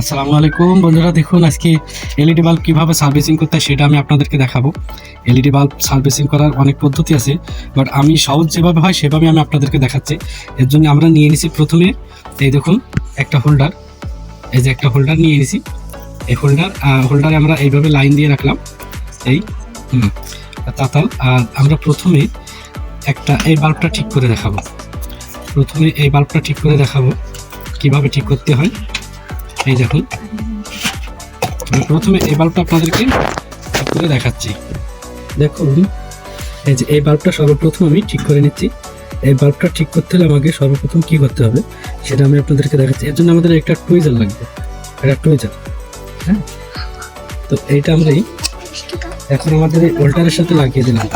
আসসালামু আলাইকুম বন্ধুরা, দেখুন আজকে এলইডি বাল্ব কিভাবে সার্ভিসিং করতে হয় সেটা আমি আপনাদেরকে দেখাবো। এলইডি বাল্ব সার্ভিসিং করার অনেক পদ্ধতি আছে, বাট আমি সহজ যেভাবে হয় সেভাবে আমি আপনাদেরকে দেখাচ্ছি। এর জন্য আমরা নিয়ে নিছি প্রথমে, এই দেখুন একটা হোল্ডার, এই যে একটা হোল্ডার নিয়ে নিছি। এই হোল্ডারে আমরা এইভাবে লাইন দিয়ে রাখলাম, এই তাতাল। আর আমরা প্রথমে এই বাল্বটা ঠিক করে দেখাবো। প্রথমে এই বাল্বটা ঠিক করে দেখাবো কিভাবে ঠিক করতে হয়। এই দেখুন, প্রথমে এই বাল্বটা আপনাদেরকে ঠিক করে দেখাচ্ছি। দেখুন, এই যে এই বাল্বটা সর্বপ্রথম আমি ঠিক করে নিচ্ছি। এই বাল্বটা ঠিক করতে হলে আমাকে সর্বপ্রথম কি করতে হবে সেটা আমি আপনাদেরকে দেখাচ্ছি। এর জন্য আমাদের একটা টুইজার লাগবে, একটা টুইজার। হ্যাঁ, তো এইটা আমরা এখন আমাদের এই হোল্ডারের সাথে লাগিয়ে দিলাম।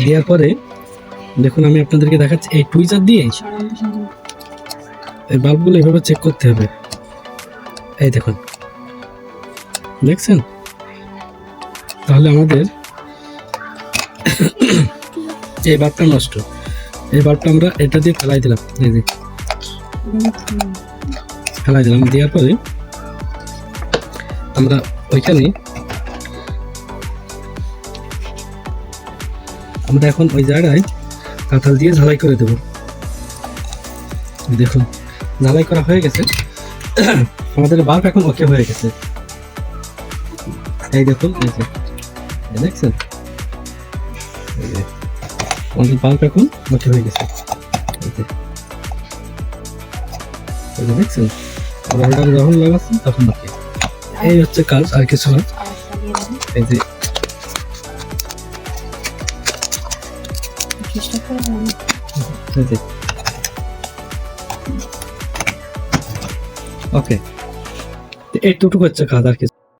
দেওয়ার পরে দেখুন আমি আপনাদেরকে দেখাচ্ছি, এই টুইজার দিয়ে এই বাল্বগুলো এভাবে চেক করতে হবে। এই দেখুন, দেখছেন? তাহলে আমাদের এই বাল্বটা নষ্ট, এই বাল্বটা আমরা এটা দিয়ে ফেলাই দিলাম। এই যে ফেলাই দিলাম, দেওয়ার পরে আমরা ওইখানে আমরা এখন ওই জায়গায় কাঁঠাল দিয়ে ঝালাই করে দেব। দেখুন, ঝালাই করা হয়ে গেছে, আমাদের বাল্ব এখন ওকে হয়ে গেছে। এই দেখুন, এই যে দেখছেন, আমাদের বাল্ব এখন ওকে হয়ে গেছে। দেখছেন, হোল্ডার যখন লাগাচ্ছি তখন ওকে। এই হচ্ছে কাজ, আর কিছু না। এই যে ওকে, এইটুকু হচ্ছে কাজ, আর কিছু।